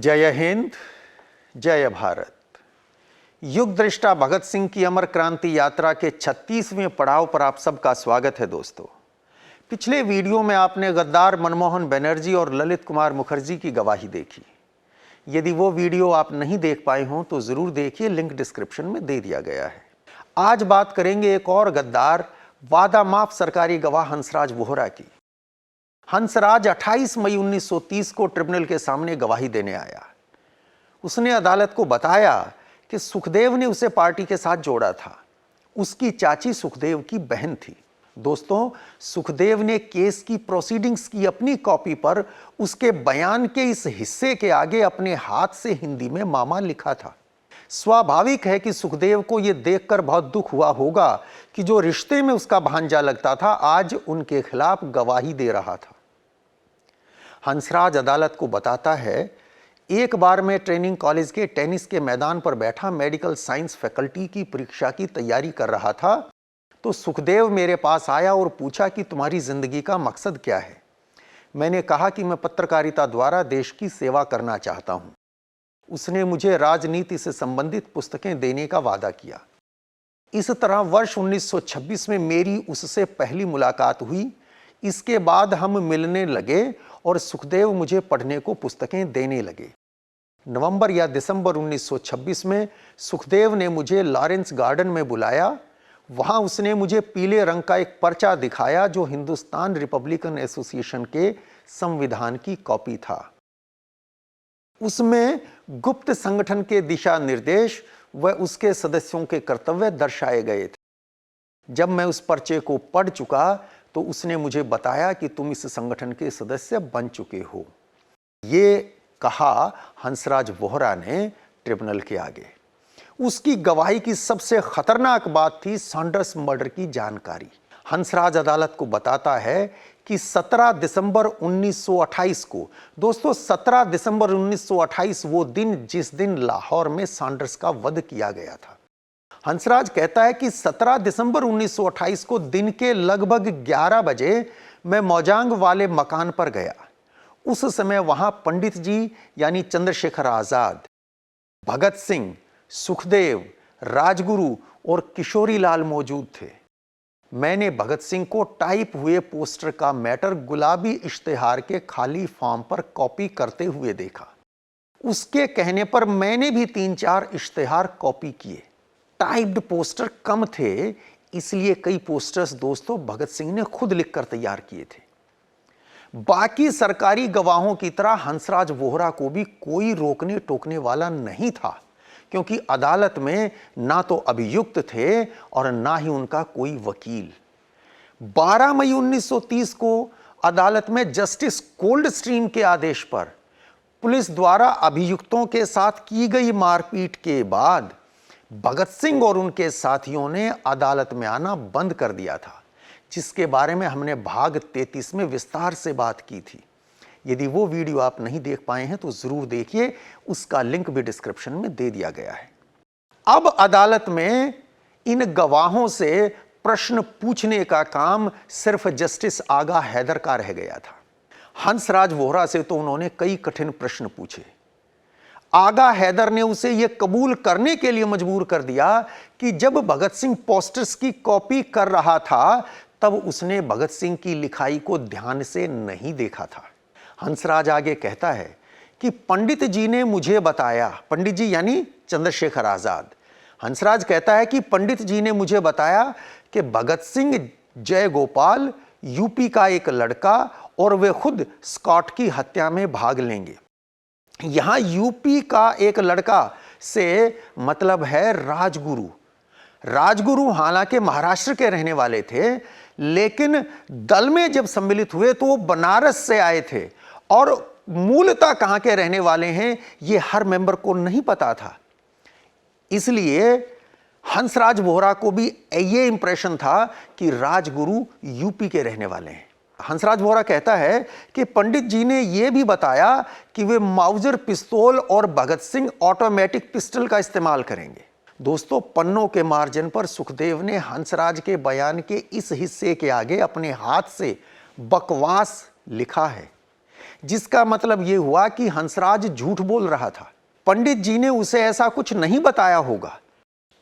जय हिंद, जय भारत। युग दृष्टा भगत सिंह की अमर क्रांति यात्रा के 36वें पड़ाव पर आप सबका स्वागत है। दोस्तों, पिछले वीडियो में आपने गद्दार मनमोहन बनर्जी और ललित कुमार मुखर्जी की गवाही देखी। यदि वो वीडियो आप नहीं देख पाए हों तो जरूर देखिए, लिंक डिस्क्रिप्शन में दे दिया गया है। आज बात करेंगे एक और गद्दार, वादा माफ सरकारी गवाह हंसराज वोहरा की। हंसराज 28 मई 1930 को ट्रिब्यूनल के सामने गवाही देने आया। उसने अदालत को बताया कि सुखदेव ने उसे पार्टी के साथ जोड़ा था। उसकी चाची सुखदेव की बहन थी। दोस्तों, सुखदेव ने केस की प्रोसीडिंग्स की अपनी कॉपी पर उसके बयान के इस हिस्से के आगे अपने हाथ से हिंदी में मामा लिखा था। स्वाभाविक है कि सुखदेव को यह देखकर बहुत दुख हुआ होगा कि जो रिश्ते में उसका भांजा लगता था आज उनके खिलाफ गवाही दे रहा था। हंसराज अदालत को बताता है, एक बार मैं ट्रेनिंग कॉलेज के टेनिस के मैदान पर बैठा मेडिकल साइंस फैकल्टी की परीक्षा की तैयारी कर रहा था तो सुखदेव मेरे पास आया और पूछा कि तुम्हारी जिंदगी का मकसद क्या है। मैंने कहा कि मैं पत्रकारिता द्वारा देश की सेवा करना चाहता हूं। उसने मुझे राजनीति से संबंधित पुस्तकें देने का वादा किया। इस तरह वर्ष 1926 में मेरी उससे पहली मुलाकात हुई। इसके बाद हम मिलने लगे और सुखदेव मुझे पढ़ने को पुस्तकें देने लगे। नवंबर या दिसंबर 1926 में सुखदेव ने मुझे लॉरेंस गार्डन में बुलाया। वहां उसने मुझे पीले रंग का एक पर्चा दिखाया जो हिंदुस्तान रिपब्लिकन एसोसिएशन के संविधान की कॉपी था। उसमें गुप्त संगठन के दिशा निर्देश व उसके सदस्यों के कर्तव्य दर्शाए गए थे। जब मैं उस पर्चे को पढ़ चुका तो उसने मुझे बताया कि तुम इस संगठन के सदस्य बन चुके हो। ये कहा हंसराज वोहरा ने ट्रिब्यूनल के आगे। उसकी गवाही की सबसे खतरनाक बात थी सैंडर्स मर्डर की जानकारी। हंसराज अदालत को बताता है कि 17 दिसंबर 1928 को, दोस्तों 17 दिसंबर 1928 वो दिन जिस दिन लाहौर में सैंडर्स का वध किया गया था। हंसराज कहता है कि 17 दिसंबर 1928 को दिन के लगभग 11 बजे मैं मौजांग वाले मकान पर गया। उस समय वहां पंडित जी यानी चंद्रशेखर आजाद, भगत सिंह, सुखदेव, राजगुरु और किशोरी लाल मौजूद थे। मैंने भगत सिंह को टाइप हुए पोस्टर का मैटर गुलाबी इश्तेहार के खाली फॉर्म पर कॉपी करते हुए देखा। उसके कहने पर मैंने भी 3-4 इश्तेहार कॉपी किए। टाइप्ड पोस्टर कम थे, इसलिए कई पोस्टर्स दोस्तों भगत सिंह ने खुद लिखकर तैयार किए थे। बाकी सरकारी गवाहों की तरह हंसराज वोहरा को भी कोई रोकने टोकने वाला नहीं था, क्योंकि अदालत में ना तो अभियुक्त थे और ना ही उनका कोई वकील। 12 मई 1930 को अदालत में जस्टिस कोल्ड स्ट्रीम के आदेश पर पुलिस द्वारा अभियुक्तों के साथ की गई मारपीट के बाद भगत सिंह और उनके साथियों ने अदालत में आना बंद कर दिया था, जिसके बारे में हमने भाग 33 में विस्तार से बात की थी। यदि वो वीडियो आप नहीं देख पाए हैं तो जरूर देखिए, उसका लिंक भी डिस्क्रिप्शन में दे दिया गया है। अब अदालत में इन गवाहों से प्रश्न पूछने का काम सिर्फ जस्टिस आगा हैदर का रह गया था। हंसराज वोहरा से तो उन्होंने कई कठिन प्रश्न पूछे। आगा हैदर ने उसे यह कबूल करने के लिए मजबूर कर दिया कि जब भगत सिंह पोस्टर्स की कॉपी कर रहा था तब उसने भगत सिंह की लिखाई को ध्यान से नहीं देखा था। हंसराज आगे कहता है कि पंडित जी ने मुझे बताया, पंडित जी यानी चंद्रशेखर आजाद। हंसराज कहता है कि पंडित जी ने मुझे बताया कि भगत सिंह जयगोपाल यूपी का एक लड़का और वे खुद स्कॉट की हत्या में भाग लेंगे। यहां यूपी का एक लड़का से मतलब है राजगुरु। राजगुरु हालांकि महाराष्ट्र के रहने वाले थे, लेकिन दल में जब सम्मिलित हुए तो वो बनारस से आए थे और मूलतः कहां के रहने वाले हैं ये हर मेंबर को नहीं पता था। इसलिए हंसराज वोहरा को भी ये इंप्रेशन था कि राजगुरु यूपी के रहने वाले हैं। हंसराज वोहरा कहता है कि पंडित जी ने यह भी बताया कि वे माउजर पिस्तौल और भगत सिंह ऑटोमेटिक पिस्टल का इस्तेमाल करेंगे। दोस्तों, पन्नों के मार्जिन पर सुखदेव ने हंसराज के बयान के इस हिस्से के आगे अपने हाथ से बकवास लिखा है। जिसका मतलब यह हुआ कि हंसराज झूठ बोल रहा था। पंडित जी ने उसे ऐसा कुछ नहीं बताया होगा,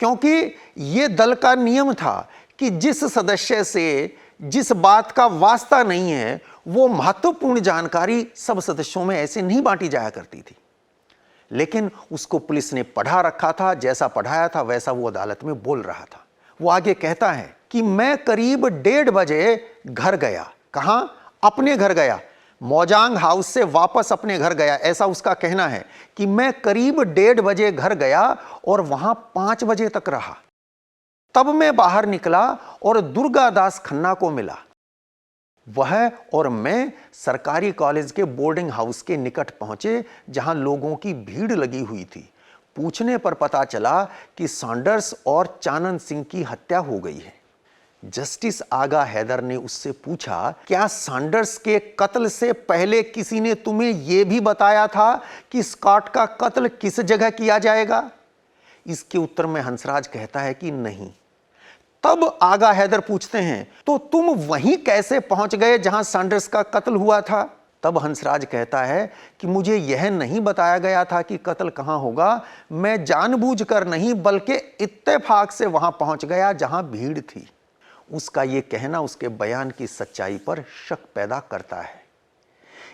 क्योंकि यह दल का नियम था कि जिस सदस्य से जिस बात का वास्ता नहीं है वो महत्वपूर्ण जानकारी सब सदस्यों में ऐसे नहीं बांटी जाया करती थी। लेकिन उसको पुलिस ने पढ़ा रखा था, जैसा पढ़ाया था वैसा वो अदालत में बोल रहा था। वो आगे कहता है कि मैं करीब 1:30 बजे घर गया। कहां? अपने घर गया, मोजांग हाउस से वापस अपने घर गया। ऐसा उसका कहना है कि मैं करीब 1:30 बजे घर गया और वहां 5 बजे तक रहा। तब मैं बाहर निकला और दुर्गादास खन्ना को मिला। वह और मैं सरकारी कॉलेज के बोर्डिंग हाउस के निकट पहुंचे, जहां लोगों की भीड़ लगी हुई थी। पूछने पर पता चला कि सैंडर्स और चानन सिंह की हत्या हो गई है। जस्टिस आगा हैदर ने उससे पूछा, क्या सैंडर्स के कत्ल से पहले किसी ने तुम्हें यह भी बताया था कि स्कॉट का कत्ल किस जगह किया जाएगा? इसके उत्तर में हंसराज कहता है कि नहीं। तब आगा हैदर पूछते हैं, तो तुम वहीं कैसे पहुंच गए जहां सैंडर्स का कत्ल हुआ था? तब हंसराज कहता है कि मुझे यह नहीं बताया गया था कि कत्ल कहां होगा। मैं जानबूझकर नहीं बल्कि इत्तेफाक से वहां पहुंच गया जहां भीड़ थी। उसका यह कहना उसके बयान की सच्चाई पर शक पैदा करता है।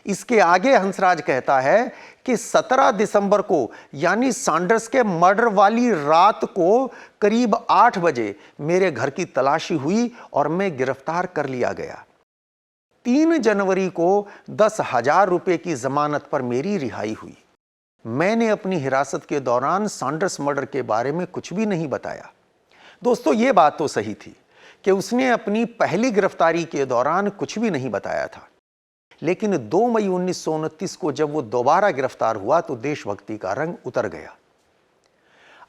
इसके आगे हंसराज कहता है कि 17 दिसंबर को यानी सैंडर्स के मर्डर वाली रात को करीब 8 बजे मेरे घर की तलाशी हुई और मैं गिरफ्तार कर लिया गया। 3 जनवरी को 10,000 रुपए की जमानत पर मेरी रिहाई हुई। मैंने अपनी हिरासत के दौरान सैंडर्स मर्डर के बारे में कुछ भी नहीं बताया। दोस्तों, यह बात तो सही थी कि उसने अपनी पहली गिरफ्तारी के दौरान कुछ भी नहीं बताया था। लेकिन 2 मई 1929 को जब वो दोबारा गिरफ्तार हुआ तो देशभक्ति का रंग उतर गया।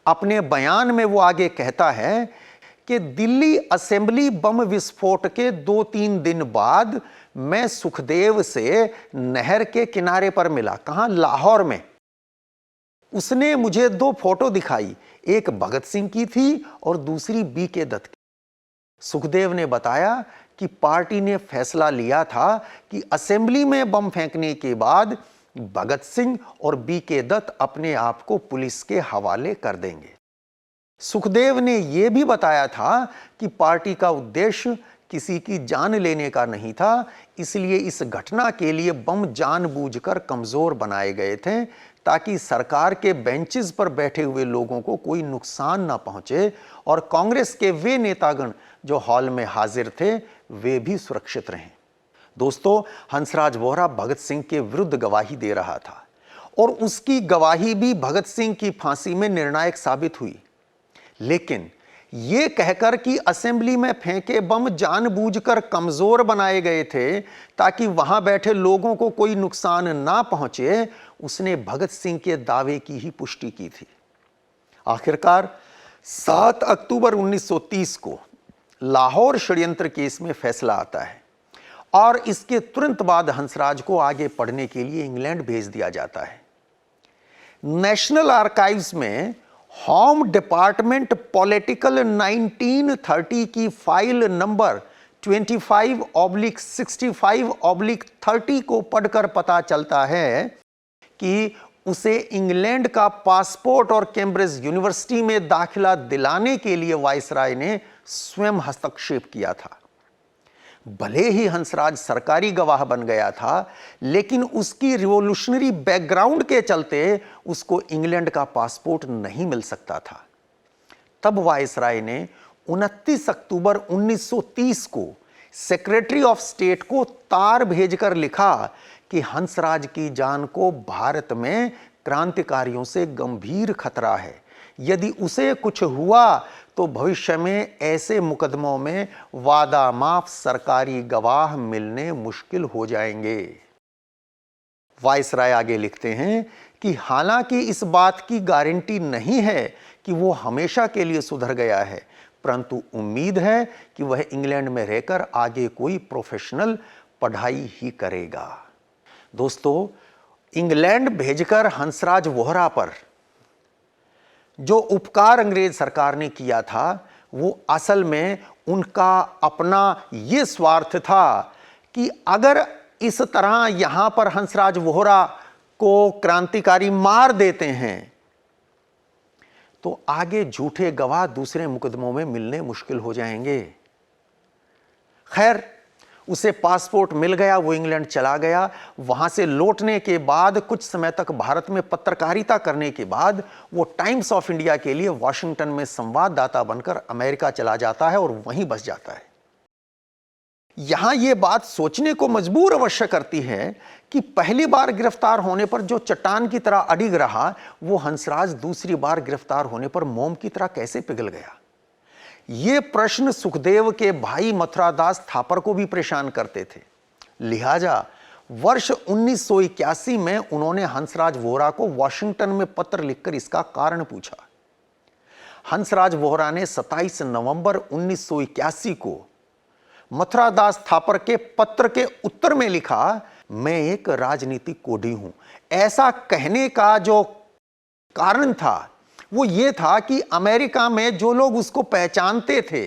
अपने बयान में वो आगे कहता है कि दिल्ली असेंबली बम विस्फोट के 2-3 दिन बाद मैं सुखदेव से नहर के किनारे पर मिला। कहां? लाहौर में। उसने मुझे 2 फोटो दिखाई, एक भगत सिंह की थी और दूसरी बीके दत्त की। सुखदेव ने बताया कि पार्टी ने फैसला लिया था कि असेंबली में बम फेंकने के बाद भगत सिंह और बीके दत्त अपने आप को पुलिस के हवाले कर देंगे। सुखदेव ने यह भी बताया था कि पार्टी का उद्देश्य किसी की जान लेने का नहीं था, इसलिए इस घटना के लिए बम जानबूझकर कमजोर बनाए गए थे ताकि सरकार के बेंचेस पर बैठे हुए लोगों को कोई नुकसान ना पहुंचे और कांग्रेस के वे नेतागण जो हॉल में हाजिर थे वे भी सुरक्षित रहें। दोस्तों, हंसराज वोहरा भगत सिंह के विरुद्ध गवाही दे रहा था और उसकी गवाही भी भगत सिंह की फांसी में निर्णायक साबित हुई। लेकिन यह कहकर कि असेंबली में फेंके बम जानबूझकर कमजोर बनाए गए थे ताकि वहां बैठे लोगों को कोई नुकसान ना पहुंचे, उसने भगत सिंह के दावे की ही पुष्टि की थी। आखिरकार 7 अक्टूबर 1930 को लाहौर षड्यंत्र केस में फैसला आता है और इसके तुरंत बाद हंसराज को आगे पढ़ने के लिए इंग्लैंड भेज दिया जाता है। नेशनल आर्काइव्स में होम डिपार्टमेंट पॉलिटिकल 1930 की फाइल नंबर 25/65/30 को पढ़कर पता चलता है कि उसे इंग्लैंड का पासपोर्ट और कैम्ब्रिज यूनिवर्सिटी में दाखिला दिलाने के लिए वाइसराय ने स्वयं हस्तक्षेप किया था। भले ही हंसराज सरकारी गवाह बन गया था, लेकिन उसकी रिवॉल्यूशनरी बैकग्राउंड के चलते उसको इंग्लैंड का पासपोर्ट नहीं मिल सकता था। तब वाइसराय ने 29 अक्टूबर 1930 को सेक्रेटरी ऑफ स्टेट को तार भेजकर लिखा कि हंसराज की जान को भारत में क्रांतिकारियों से गंभीर खतरा है। यदि उसे कुछ हुआ तो भविष्य में ऐसे मुकदमों में वादा माफ सरकारी गवाह मिलने मुश्किल हो जाएंगे। वाइसराय आगे लिखते हैं कि हालांकि इस बात की गारंटी नहीं है कि वो हमेशा के लिए सुधर गया है, परंतु उम्मीद है कि वह इंग्लैंड में रहकर आगे कोई प्रोफेशनल पढ़ाई ही करेगा। दोस्तों, इंग्लैंड भेजकर हंसराज वोहरा पर जो उपकार अंग्रेज सरकार ने किया था वो असल में उनका अपना ये स्वार्थ था कि अगर इस तरह यहां पर हंसराज वोहरा को क्रांतिकारी मार देते हैं तो आगे झूठे गवाह दूसरे मुकदमों में मिलने मुश्किल हो जाएंगे। खैर, उसे पासपोर्ट मिल गया, वो इंग्लैंड चला गया। वहां से लौटने के बाद कुछ समय तक भारत में पत्रकारिता करने के बाद वो टाइम्स ऑफ इंडिया के लिए वॉशिंगटन में संवाददाता बनकर अमेरिका चला जाता है और वहीं बस जाता है। यहां यह बात सोचने को मजबूर अवश्य करती है कि पहली बार गिरफ्तार होने पर जो चट्टान की तरह अडिग रहा, वो हंसराज दूसरी बार गिरफ्तार होने पर मोम की तरह कैसे पिघल गया। ये प्रश्न सुखदेव के भाई मथुरादास थापर को भी परेशान करते थे। लिहाजा वर्ष 1981 में उन्होंने हंसराज वोहरा को वॉशिंगटन में पत्र लिखकर इसका कारण पूछा। हंसराज वोहरा ने 27 नवंबर 1981 को मथुरादास थापर के पत्र के उत्तर में लिखा, मैं एक राजनीतिक कोढ़ी हूं। ऐसा कहने का जो कारण था वो ये था कि अमेरिका में जो लोग उसको पहचानते थे,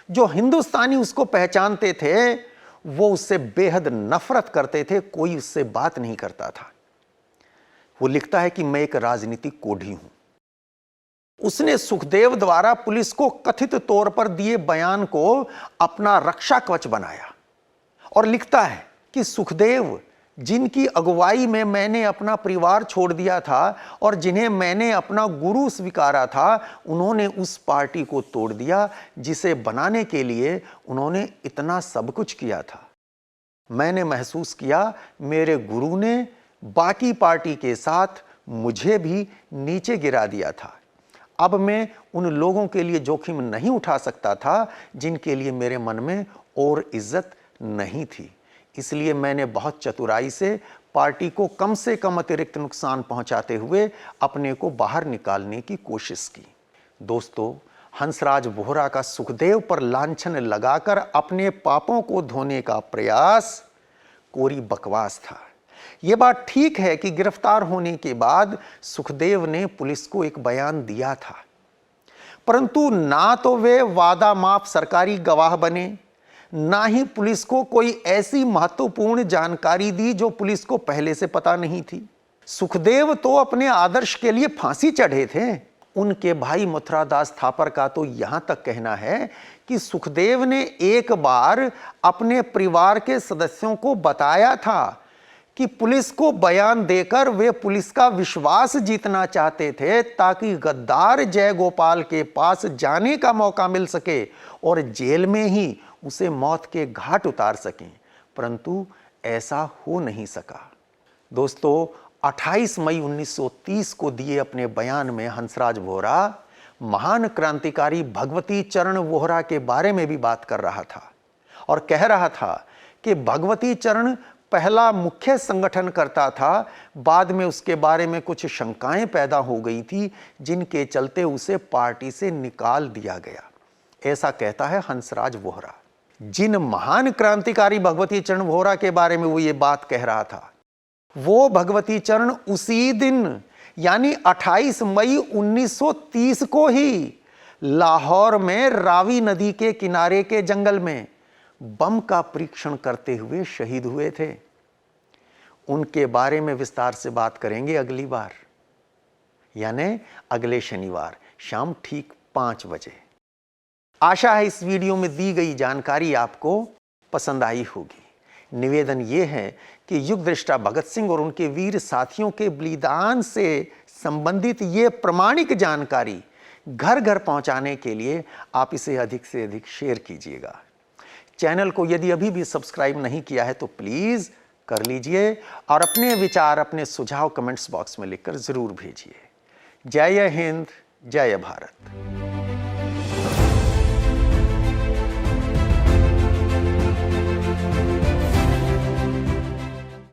जो हिंदुस्तानी उसको पहचानते थे, वो उससे बेहद नफरत करते थे, कोई उससे बात नहीं करता था। वो लिखता है कि मैं एक राजनीतिक कोढ़ी हूं। उसने सुखदेव द्वारा पुलिस को कथित तौर पर दिए बयान को अपना रक्षा कवच बनाया और लिखता है कि सुखदेव, जिनकी अगुवाई में मैंने अपना परिवार छोड़ दिया था और जिन्हें मैंने अपना गुरु स्वीकारा था, उन्होंने उस पार्टी को तोड़ दिया जिसे बनाने के लिए उन्होंने इतना सब कुछ किया था। मैंने महसूस किया मेरे गुरु ने बाकी पार्टी के साथ मुझे भी नीचे गिरा दिया था। अब मैं उन लोगों के लिए जोखिम नहीं उठा सकता था जिनके लिए मेरे मन में और इज्जत नहीं थी। इसलिए मैंने बहुत चतुराई से पार्टी को कम से कम अतिरिक्त नुकसान पहुंचाते हुए अपने को बाहर निकालने की कोशिश की। दोस्तों, हंसराज वोहरा का सुखदेव पर लांछन लगाकर अपने पापों को धोने का प्रयास कोरी बकवास था। यह बात ठीक है कि गिरफ्तार होने के बाद सुखदेव ने पुलिस को एक बयान दिया था, परंतु ना तो वे वादा माफ सरकारी गवाह बने, ना ही पुलिस को कोई ऐसी महत्वपूर्ण जानकारी दी जो पुलिस को पहले से पता नहीं थी। सुखदेव तो अपने आदर्श के लिए फांसी चढ़े थे। उनके भाई मथुरादास थापर का तो यहां तक कहना है कि सुखदेव ने एक बार अपने परिवार के सदस्यों को बताया था कि पुलिस को बयान देकर वे पुलिस का विश्वास जीतना चाहते थे ताकि गद्दार जयगोपाल के पास जाने का मौका मिल सके और जेल में ही उसे मौत के घाट उतार सकें, परंतु ऐसा हो नहीं सका। दोस्तों, 28 मई 1930 को दिए अपने बयान में हंसराज वोहरा महान क्रांतिकारी भगवती चरण वोहरा के बारे में भी बात कर रहा था और कह रहा था कि भगवती चरण पहला मुख्य संगठन करता था। बाद में उसके बारे में कुछ शंकाएं पैदा हो गई थी जिनके चलते उसे पार्टी से निकाल दिया गया। ऐसा कहता है हंसराज वोहरा। जिन महान क्रांतिकारी भगवती चरण वोहरा के बारे में वो ये बात कह रहा था, वो भगवती चरण उसी दिन यानी 28 मई 1930 को ही लाहौर में रावी नदी के किनारे के जंगल में बम का परीक्षण करते हुए शहीद हुए थे। उनके बारे में विस्तार से बात करेंगे अगली बार, यानी अगले शनिवार शाम ठीक 5 बजे। आशा है इस वीडियो में दी गई जानकारी आपको पसंद आई होगी। निवेदन यह है कि युग दृष्टा भगत सिंह और उनके वीर साथियों के बलिदान से संबंधित ये प्रमाणिक जानकारी घर घर पहुंचाने के लिए आप इसे अधिक से अधिक शेयर कीजिएगा। चैनल को यदि अभी भी सब्सक्राइब नहीं किया है तो प्लीज कर लीजिए और अपने विचार, अपने सुझाव कमेंट्स बॉक्स में लिखकर जरूर भेजिए। जय हिंद, जय भारत।